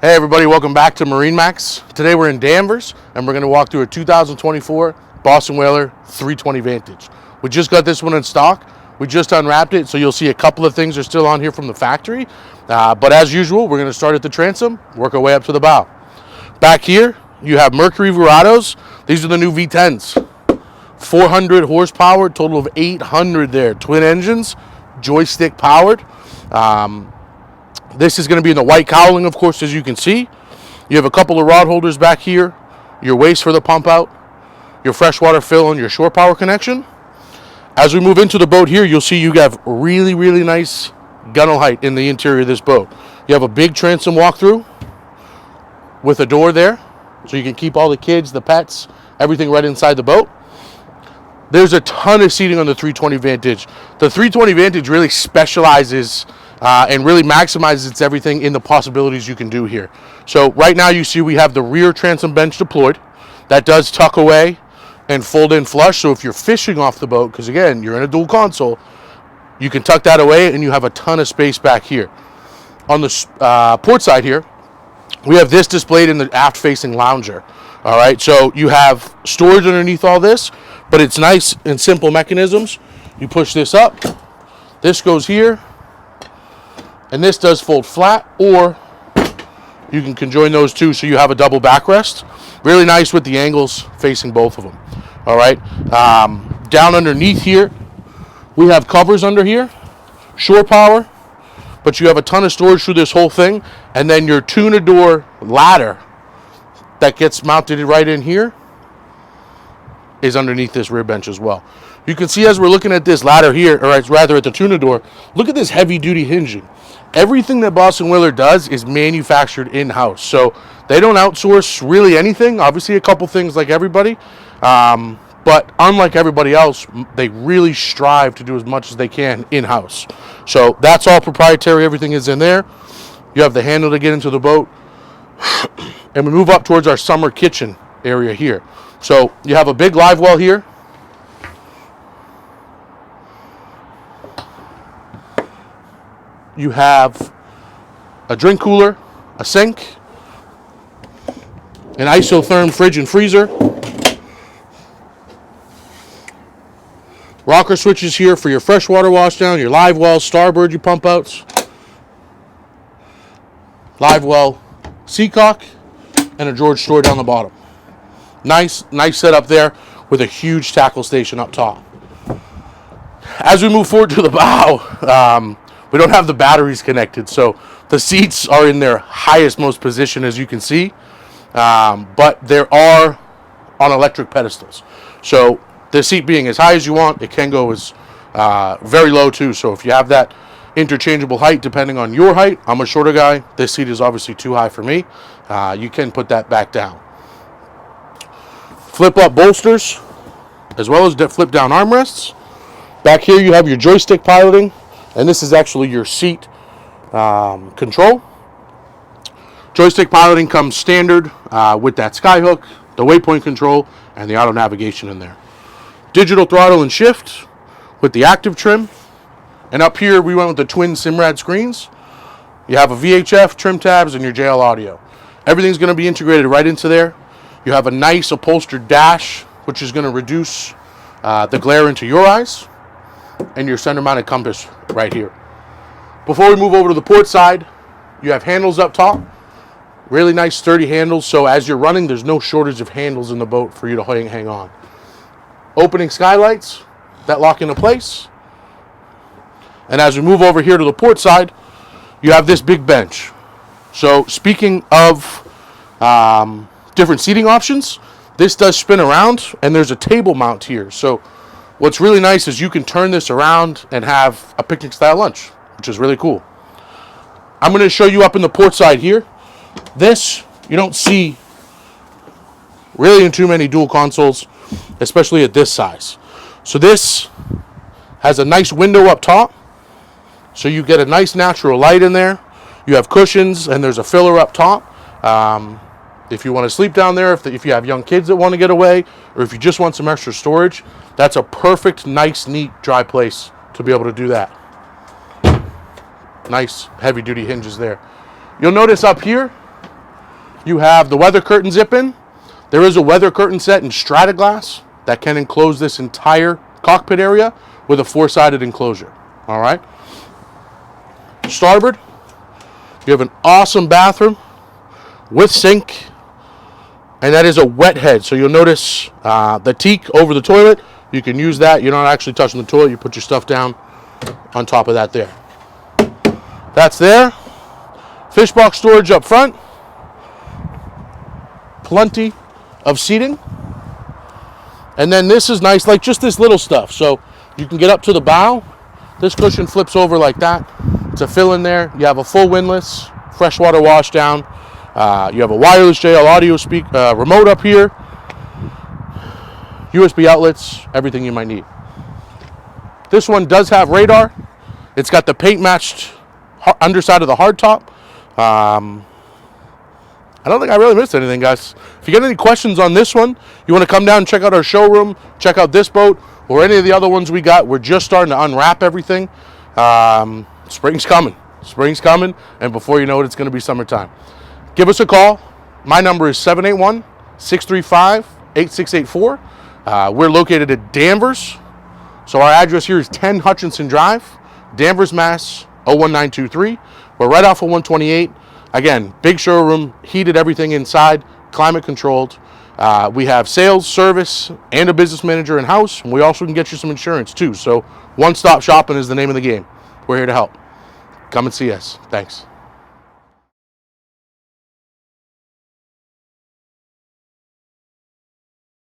Hey everybody, welcome back to MarineMax. Today we're in Danvers and we're going to walk through a 2024 Boston Whaler 320 Vantage. We just got this one in stock. We just unwrapped it, so you'll see a couple of things are still on here from the factory. But as usual, we're going to start at the transom, work our way up to the bow. Back here, you have Mercury Verados. These are the new V10s. 400 horsepower, total of 800 there. Twin engines, joystick powered. This is going to be in the white cowling, of course, as you can see. You have a couple of rod holders back here, your waist for the pump out, your freshwater fill, and your shore power connection. As we move into the boat here, you'll see you have really, really nice gunnel height in the interior of this boat. You have a big transom walkthrough with a door there, so you can keep all the kids, the pets, everything right inside the boat. There's a ton of seating on the 320 Vantage. The 320 Vantage really specializes and really maximizes its everything in the possibilities you can do here. So right now you see we have the rear transom bench deployed. That does tuck away and fold in flush. So if you're fishing off the boat, because again, you're in a dual console, you can tuck that away and you have a ton of space back here. On the port side here, we have this displayed in the aft-facing lounger. All right, so you have storage underneath all this, but it's nice and simple mechanisms. You push this up, this goes here, and this does fold flat, or you can conjoin those two so you have a double backrest. Really nice with the angles facing both of them. All right, down underneath here, we have covers under here, shore power, but you have a ton of storage through this whole thing, and then your tuna door ladder that gets mounted right in here is underneath this rear bench as well. You can see as we're looking at this ladder here, or rather at the tuna door, look at this heavy duty hinging. Everything that Boston Whaler does is manufactured in-house. So they don't outsource really anything. Obviously a couple things like everybody. But unlike everybody else, they really strive to do as much as they can in-house. So that's all proprietary. Everything is in there. You have the handle to get into the boat. And we move up towards our summer kitchen area here. So you have a big live well here. You have a drink cooler, a sink, an isotherm fridge and freezer. Rocker switches here for your freshwater wash down, your live wells, starboard, your pump outs. Live well, seacock, and a George store down the bottom. Nice setup there with a huge tackle station up top. As we move forward to the bow, we don't have the batteries connected, so the seats are in their highest, most position, as you can see, but there are on electric pedestals. So the seat being as high as you want, it can go as very low too. So if you have that interchangeable height depending on your height, I'm a shorter guy, this seat is obviously too high for me. You can put that back down. Flip up bolsters as well as flip down armrests. Back here you have your joystick piloting, and this is actually your seat control. Joystick piloting comes standard with that skyhook, the waypoint control, and the auto navigation in there. Digital throttle and shift with the active trim. And up here we went with the twin Simrad screens. You have a VHF, trim tabs, and your JL audio. Everything's going to be integrated right into there. You have a nice upholstered dash, which is going to reduce the glare into your eyes, and your center mounted compass right here. Before we move over to the port side, you have handles up top. Really nice sturdy handles, so as you're running, there's no shortage of handles in the boat for you to hang on. Opening skylights that lock into place. And as we move over here to the port side, you have this big bench. So speaking of different seating options, this does spin around, and there's a table mount here. So what's really nice is you can turn this around and have a picnic style lunch, which is really cool. I'm going to show you up in the port side here. This you don't see really in too many dual consoles, especially at this size. So this has a nice window up top, so you get a nice natural light in there. You have cushions, and there's a filler up top. If you want to sleep down there, if you have young kids that want to get away, or if you just want some extra storage, that's a perfect, nice, neat, dry place to be able to do that. Nice heavy-duty hinges there. You'll notice up here, You have the weather curtain zip in. There is a weather curtain set in strata glass that can enclose this entire cockpit area with a 4-sided enclosure. All right. Starboard, you have an awesome bathroom with sink, and that is a wet head. So you'll notice the teak over the toilet. You can use that. You're not actually touching the toilet. You put your stuff down on top of that there. That's there. Fish box storage up front. Plenty of seating. And then this is nice, like just this little stuff. So you can get up to the bow. This cushion flips over like that. It's a fill in there. You have a full windlass, freshwater wash down. You have a wireless JL audio remote up here. USB outlets, everything you might need. This one does have radar. It's got the paint matched underside of the hardtop. I don't think I really missed anything, guys. If you get any questions on this one, you want to come down and check out our showroom, check out this boat, or any of the other ones we got. We're just starting to unwrap everything. Spring's coming. Spring's coming, and before you know it, it's going to be summertime. Give us a call. My number is 781-635-8684. We're located at Danvers. So our address here is 10 Hutchinson Drive, Danvers, Mass. 01923. We're right off of 128. Again, big showroom, heated everything inside, climate controlled. We have sales, service, and a business manager in-house. And we also can get you some insurance too. So one-stop shopping is the name of the game. We're here to help. Come and see us. Thanks.